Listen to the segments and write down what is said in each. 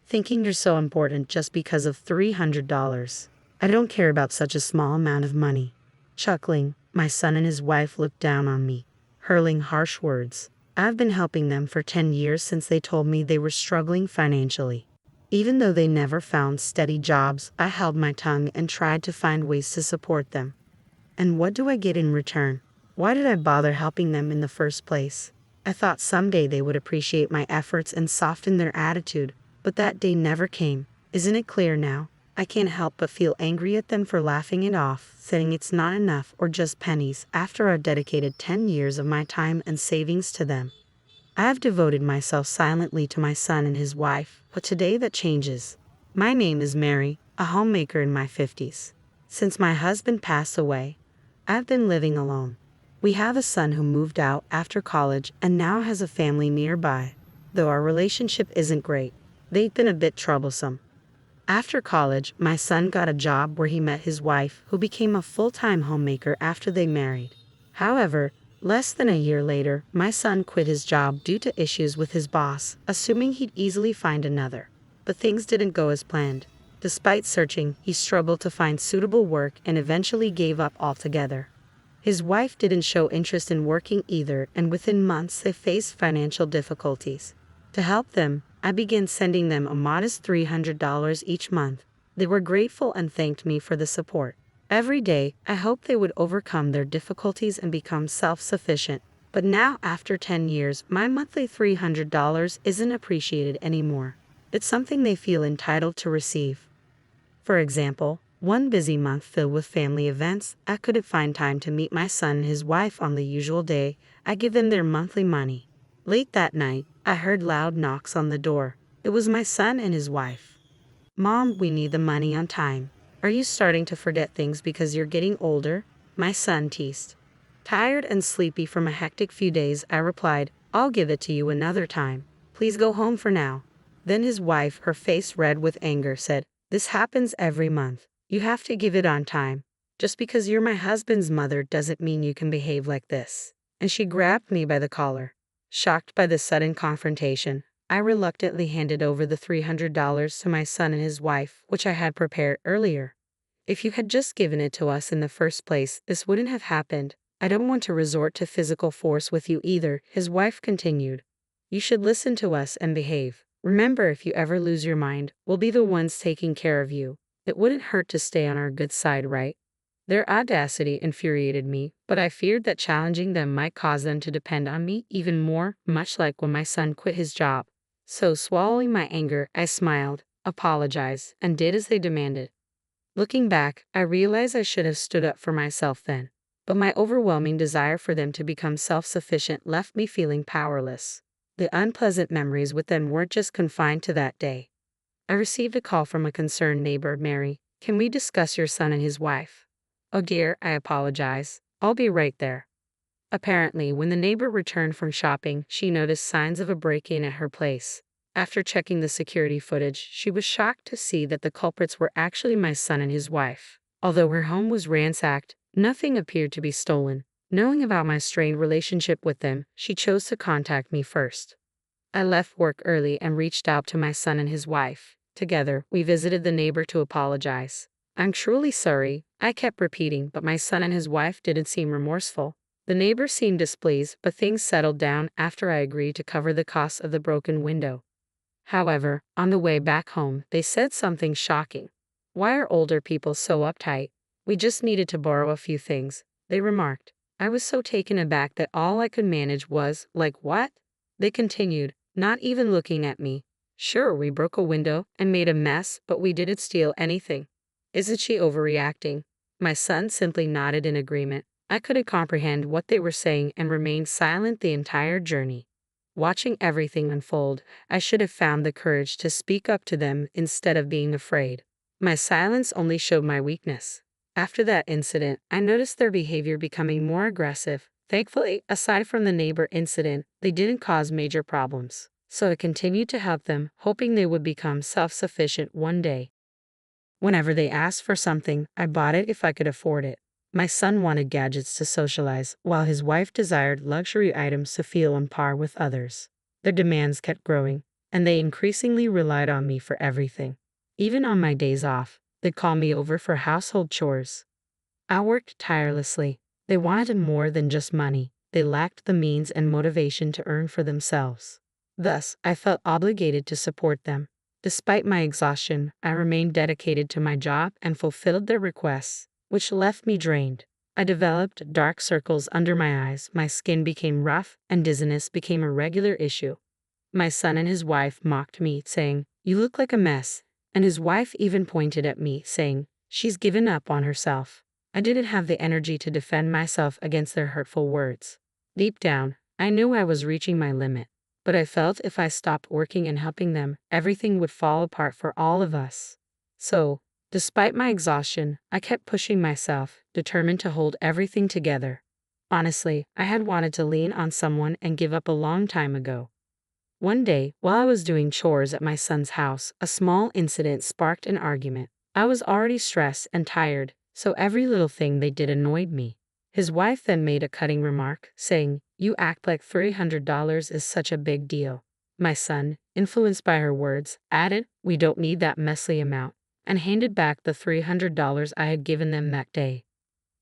thinking you're so important just because of $300. I don't care about such a small amount of money. Chuckling, my son and his wife looked down on me, hurling harsh words. I've been helping them for 10 years since they told me they were struggling financially. Even though they never found steady jobs, I held my tongue and tried to find ways to support them. And what do I get in return? Why did I bother helping them in the first place? I thought someday they would appreciate my efforts and soften their attitude, but that day never came. Isn't it clear now? I can't help but feel angry at them for laughing it off, saying it's not enough or just pennies after I've dedicated 10 years of my time and savings to them. I have devoted myself silently to my son and his wife, but today that changes. My name is Mary, a homemaker in my 50s. Since my husband passed away, I've been living alone. We have a son who moved out after college and now has a family nearby. Though our relationship isn't great, they've been a bit troublesome. After college, my son got a job where he met his wife, who became a full-time homemaker after they married. However, less than a year later, my son quit his job due to issues with his boss, assuming he'd easily find another. But things didn't go as planned. Despite searching, he struggled to find suitable work and eventually gave up altogether. His wife didn't show interest in working either, and within months they faced financial difficulties. To help them, I began sending them a modest $300 each month. They were grateful and thanked me for the support. Every day, I hoped they would overcome their difficulties and become self-sufficient. But now, after 10 years, my monthly $300 isn't appreciated anymore. It's something they feel entitled to receive. For example, one busy month filled with family events, I couldn't find time to meet my son and his wife on the usual day. I give them their monthly money. Late that night, I heard loud knocks on the door. It was my son and his wife. "Mom, we need the money on time. Are you starting to forget things because you're getting older?" My son teased. Tired and sleepy from a hectic few days, I replied, "I'll give it to you another time. Please go home for now." Then his wife, her face red with anger, said, "This happens every month. You have to give it on time. Just because you're my husband's mother doesn't mean you can behave like this." And she grabbed me by the collar. Shocked by the sudden confrontation, I reluctantly handed over the $300 to my son and his wife, which I had prepared earlier. "If you had just given it to us in the first place, this wouldn't have happened. I don't want to resort to physical force with you either," his wife continued. "You should listen to us and behave. Remember, if you ever lose your mind, we'll be the ones taking care of you. It wouldn't hurt to stay on our good side, right?" Their audacity infuriated me, but I feared that challenging them might cause them to depend on me even more, much like when my son quit his job. So, swallowing my anger, I smiled, apologized, and did as they demanded. Looking back, I realized I should have stood up for myself then. But my overwhelming desire for them to become self-sufficient left me feeling powerless. The unpleasant memories with them weren't just confined to that day. I received a call from a concerned neighbor. "Mary, can we discuss your son and his wife?" "Oh dear," I apologize. "I'll be right there." Apparently, when the neighbor returned from shopping, she noticed signs of a break-in at her place. After checking the security footage, she was shocked to see that the culprits were actually my son and his wife. Although her home was ransacked, nothing appeared to be stolen. Knowing about my strained relationship with them, she chose to contact me first. I left work early and reached out to my son and his wife. Together, we visited the neighbor to apologize. "I'm truly sorry," I kept repeating, but my son and his wife didn't seem remorseful. The neighbor seemed displeased, but things settled down after I agreed to cover the cost of the broken window. However, on the way back home, they said something shocking. "Why are older people so uptight? We just needed to borrow a few things," they remarked. I was so taken aback that all I could manage was, "Like what?" They continued, not even looking at me. "Sure, we broke a window and made a mess, but we didn't steal anything. Isn't she overreacting?" My son simply nodded in agreement. I couldn't comprehend what they were saying and remained silent the entire journey. Watching everything unfold, I should have found the courage to speak up to them instead of being afraid. My silence only showed my weakness. After that incident, I noticed their behavior becoming more aggressive. Thankfully, aside from the neighbor incident, they didn't cause major problems. So I continued to help them, hoping they would become self-sufficient one day. Whenever they asked for something, I bought it if I could afford it. My son wanted gadgets to socialize, while his wife desired luxury items to feel on par with others. Their demands kept growing, and they increasingly relied on me for everything. Even on my days off, they'd call me over for household chores. I worked tirelessly. They wanted more than just money. They lacked the means and motivation to earn for themselves. Thus, I felt obligated to support them. Despite my exhaustion, I remained dedicated to my job and fulfilled their requests, which left me drained. I developed dark circles under my eyes, my skin became rough, and dizziness became a regular issue. My son and his wife mocked me, saying, "You look like a mess," and his wife even pointed at me, saying, "She's given up on herself." I didn't have the energy to defend myself against their hurtful words. Deep down, I knew I was reaching my limit, but I felt if I stopped working and helping them, everything would fall apart for all of us. So, despite my exhaustion, I kept pushing myself, determined to hold everything together. Honestly, I had wanted to lean on someone and give up a long time ago. One day, while I was doing chores at my son's house, a small incident sparked an argument. I was already stressed and tired, so every little thing they did annoyed me. His wife then made a cutting remark, saying, "You act like $300 is such a big deal." My son, influenced by her words, added, "We don't need that messy amount," and handed back the $300 I had given them that day.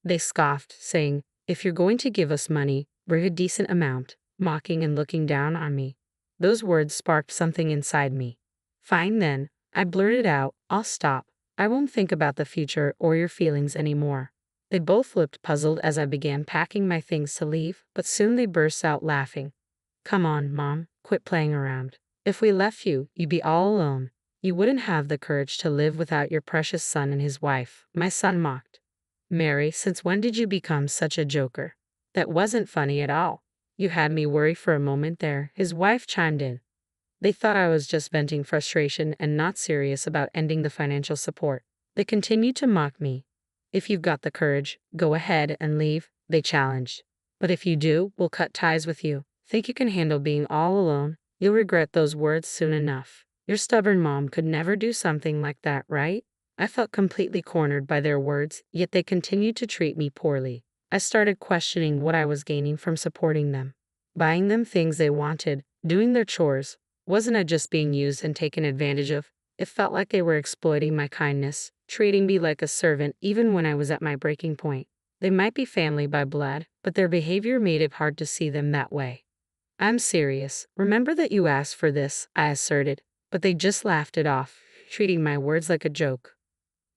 They scoffed, saying, "If you're going to give us money, bring a decent amount," mocking and looking down on me. Those words sparked something inside me. "Fine then," I blurted out, "I'll stop. I won't think about the future or your feelings anymore." They both looked puzzled as I began packing my things to leave, but soon they burst out laughing. "Come on, Mom, quit playing around. If we left you, you'd be all alone. You wouldn't have the courage to live without your precious son and his wife," my son mocked. "Mary, since when did you become such a joker? That wasn't funny at all. You had me worry for a moment there," his wife chimed in. They thought I was just venting frustration and not serious about ending the financial support. They continued to mock me. "If you've got the courage, go ahead and leave," they challenged. "But if you do, we'll cut ties with you. Think you can handle being all alone? You'll regret those words soon enough. Your stubborn mom could never do something like that, right?" I felt completely cornered by their words, yet they continued to treat me poorly. I started questioning what I was gaining from supporting them. Buying them things they wanted, doing their chores. Wasn't I just being used and taken advantage of? It felt like they were exploiting my kindness, treating me like a servant even when I was at my breaking point. They might be family by blood, but their behavior made it hard to see them that way. "I'm serious. Remember that you asked for this," I asserted, but they just laughed it off, treating my words like a joke.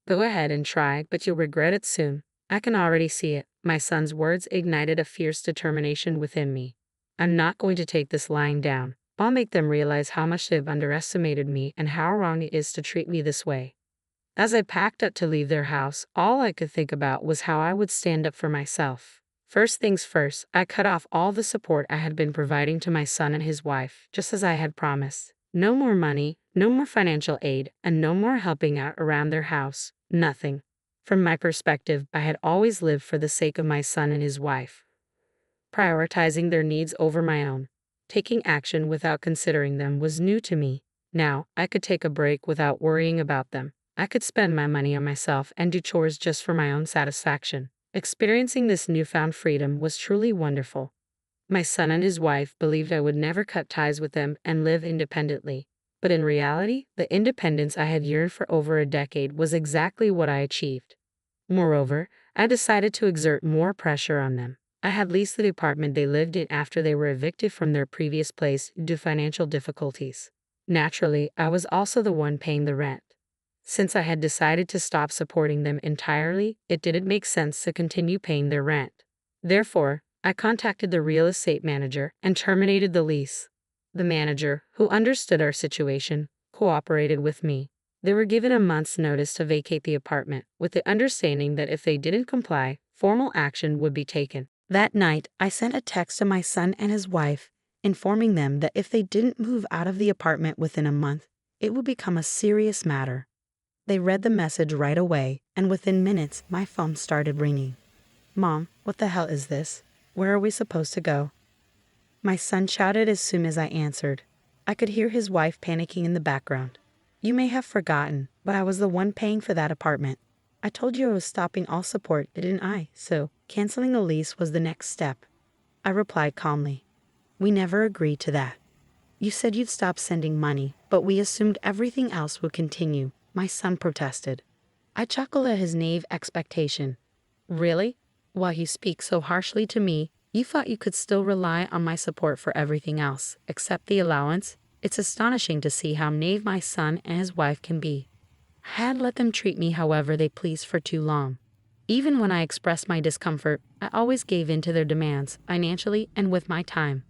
"Go ahead and try, but you'll regret it soon. I can already see it." My son's words ignited a fierce determination within me. "I'm not going to take this lying down. I'll make them realize how much they've underestimated me and how wrong it is to treat me this way." As I packed up to leave their house, all I could think about was how I would stand up for myself. First things first, I cut off all the support I had been providing to my son and his wife, just as I had promised. No more money, no more financial aid, and no more helping out around their house. Nothing. From my perspective, I had always lived for the sake of my son and his wife, prioritizing their needs over my own. Taking action without considering them was new to me. Now, I could take a break without worrying about them. I could spend my money on myself and do chores just for my own satisfaction. Experiencing this newfound freedom was truly wonderful. My son and his wife believed I would never cut ties with them and live independently. But in reality, the independence I had yearned for over a decade was exactly what I achieved. Moreover, I decided to exert more pressure on them. I had leased the apartment they lived in after they were evicted from their previous place due to financial difficulties. Naturally, I was also the one paying the rent. Since I had decided to stop supporting them entirely, it didn't make sense to continue paying their rent. Therefore, I contacted the real estate manager and terminated the lease. The manager, who understood our situation, cooperated with me. They were given a month's notice to vacate the apartment, with the understanding that if they didn't comply, formal action would be taken. That night, I sent a text to my son and his wife, informing them that if they didn't move out of the apartment within a month, it would become a serious matter. They read the message right away, and within minutes, my phone started ringing. "Mom, what the hell is this? Where are we supposed to go?" My son shouted as soon as I answered. I could hear his wife panicking in the background. "You may have forgotten, but I was the one paying for that apartment. I told you I was stopping all support, didn't I? So, canceling the lease was the next step." I replied calmly. "We never agreed to that." You said you'd stop sending money, but we assumed everything else would continue, my son protested. I chuckled at his naive expectation. Really? While you speak so harshly to me, you thought you could still rely on my support for everything else, except the allowance? It's astonishing to see how naive my son and his wife can be. I had let them treat me however they pleased for too long. Even when I expressed my discomfort, I always gave in to their demands, financially and with my time.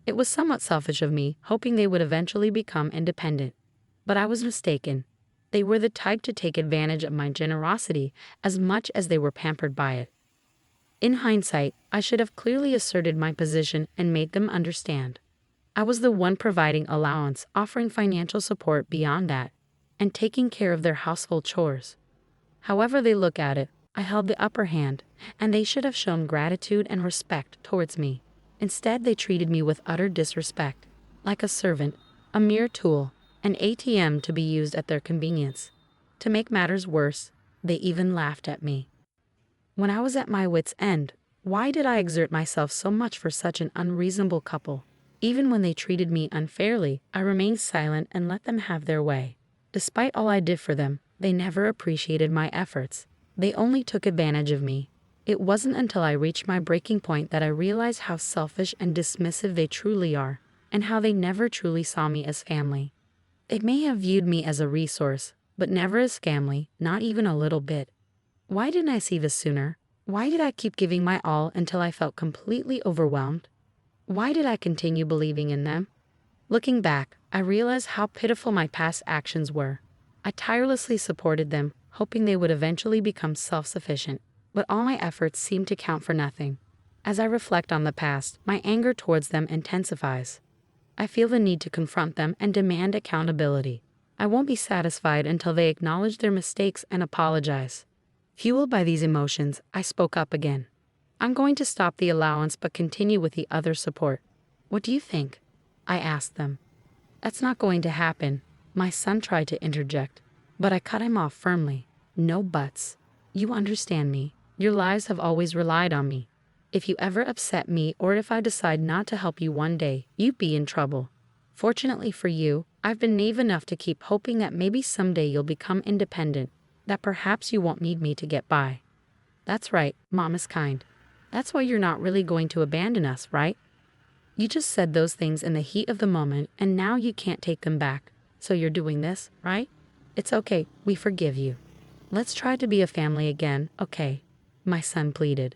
It was somewhat selfish of me, hoping they would eventually become independent. But I was mistaken. They were the type to take advantage of my generosity as much as they were pampered by it. In hindsight, I should have clearly asserted my position and made them understand. I was the one providing allowance, offering financial support beyond that, and taking care of their household chores. However they look at it, I held the upper hand, and they should have shown gratitude and respect towards me. Instead, they treated me with utter disrespect, like a servant, a mere tool, an ATM to be used at their convenience. To make matters worse, they even laughed at me. When I was at my wit's end, why did I exert myself so much for such an unreasonable couple? Even when they treated me unfairly, I remained silent and let them have their way. Despite all I did for them, they never appreciated my efforts. They only took advantage of me. It wasn't until I reached my breaking point that I realized how selfish and dismissive they truly are, and how they never truly saw me as family. They may have viewed me as a resource, but never as family, not even a little bit. Why didn't I see this sooner? Why did I keep giving my all until I felt completely overwhelmed? Why did I continue believing in them? Looking back, I realized how pitiful my past actions were. I tirelessly supported them, hoping they would eventually become self-sufficient, but all my efforts seemed to count for nothing. As I reflect on the past, my anger towards them intensifies. I feel the need to confront them and demand accountability. I won't be satisfied until they acknowledge their mistakes and apologize. Fueled by these emotions, I spoke up again. I'm going to stop the allowance but continue with the other support. What do you think? I asked them. That's not going to happen. My son tried to interject, but I cut him off firmly. No buts. You understand me. Your lives have always relied on me. If you ever upset me or if I decide not to help you one day, you'd be in trouble. Fortunately for you, I've been naive enough to keep hoping that maybe someday you'll become independent, that perhaps you won't need me to get by. That's right, Mom is kind. That's why you're not really going to abandon us, right? You just said those things in the heat of the moment and now you can't take them back. So you're doing this, right? It's okay, we forgive you. Let's try to be a family again, okay? My son pleaded.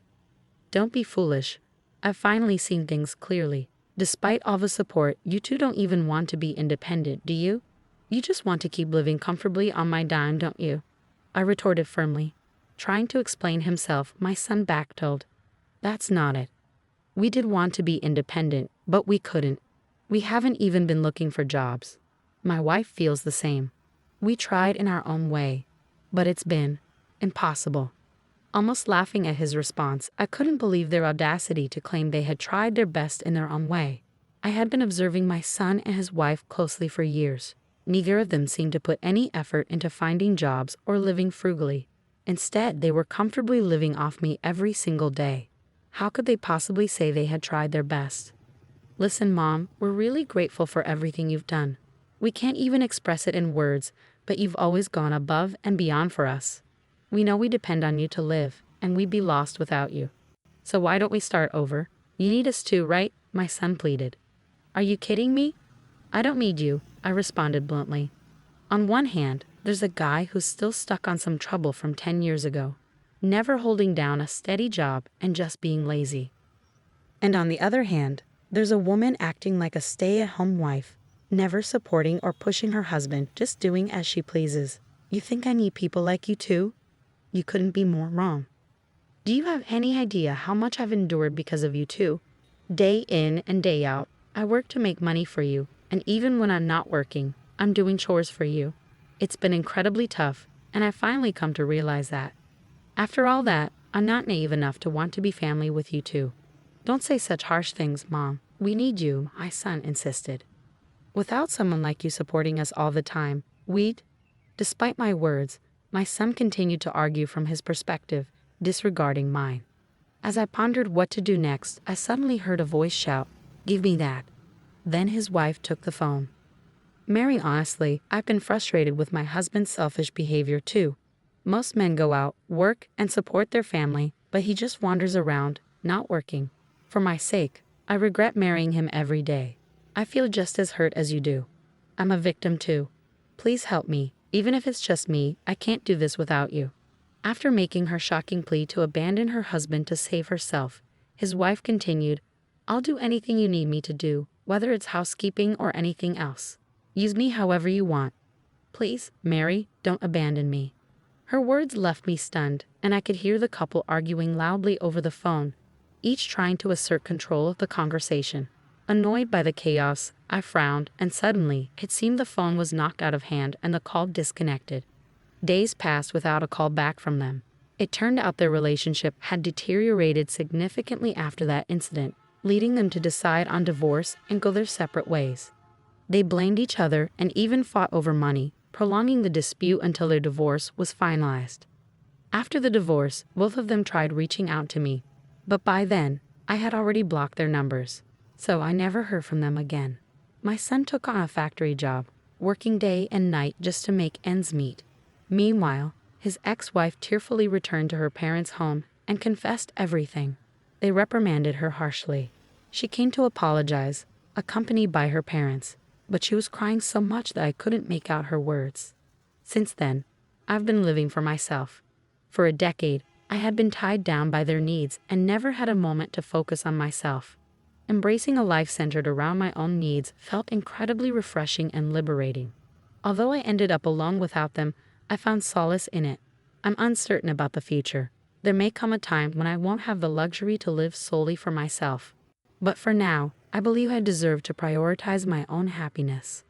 Don't be foolish. I've finally seen things clearly. Despite all the support, you two don't even want to be independent, do you? You just want to keep living comfortably on my dime, don't you? I retorted firmly. Trying to explain himself, my son backpedaled. That's not it. We did want to be independent, but we couldn't. We haven't even been looking for jobs. My wife feels the same. We tried in our own way, but it's been impossible. Almost laughing at his response, I couldn't believe their audacity to claim they had tried their best in their own way. I had been observing my son and his wife closely for years. Neither of them seemed to put any effort into finding jobs or living frugally. Instead, they were comfortably living off me every single day. How could they possibly say they had tried their best? Listen, Mom, we're really grateful for everything you've done. We can't even express it in words, but you've always gone above and beyond for us. We know we depend on you to live, and we'd be lost without you. So why don't we start over? You need us too, right? My son pleaded. Are you kidding me? I don't need you, I responded bluntly. On one hand, there's a guy who's still stuck on some trouble from 10 years ago, never holding down a steady job and just being lazy. And on the other hand, there's a woman acting like a stay-at-home wife, never supporting or pushing her husband, just doing as she pleases. You think I need people like you too? You couldn't be more wrong. Do you have any idea how much I've endured because of you two? Day in and day out, I work to make money for you, and even when I'm not working, I'm doing chores for you. It's been incredibly tough, and I finally come to realize that. After all that, I'm not naive enough to want to be family with you too. Don't say such harsh things, Mom. We need you, my son insisted. Without someone like you supporting us all the time, Despite my words, my son continued to argue from his perspective, disregarding mine. As I pondered what to do next, I suddenly heard a voice shout, "Give me that." Then his wife took the phone. Mary, honestly, I've been frustrated with my husband's selfish behavior too. Most men go out, work, and support their family, but he just wanders around, not working. For my sake, I regret marrying him every day. I feel just as hurt as you do. I'm a victim too. Please help me, even if it's just me, I can't do this without you. After making her shocking plea to abandon her husband to save herself, his wife continued, I'll do anything you need me to do, whether it's housekeeping or anything else. Use me however you want. Please, Mary, don't abandon me. Her words left me stunned, and I could hear the couple arguing loudly over the phone, each trying to assert control of the conversation. Annoyed by the chaos, I frowned, and suddenly, it seemed the phone was knocked out of hand and the call disconnected. Days passed without a call back from them. It turned out their relationship had deteriorated significantly after that incident, leading them to decide on divorce and go their separate ways. They blamed each other and even fought over money, prolonging the dispute until their divorce was finalized. After the divorce, both of them tried reaching out to me, but by then, I had already blocked their numbers, so I never heard from them again. My son took on a factory job, working day and night just to make ends meet. Meanwhile, his ex-wife tearfully returned to her parents' home and confessed everything. They reprimanded her harshly. She came to apologize, accompanied by her parents, but she was crying so much that I couldn't make out her words. Since then, I've been living for myself. For a decade, I had been tied down by their needs and never had a moment to focus on myself. Embracing a life centered around my own needs felt incredibly refreshing and liberating. Although I ended up alone without them, I found solace in it. I'm uncertain about the future. There may come a time when I won't have the luxury to live solely for myself. But for now, I believe I deserve to prioritize my own happiness.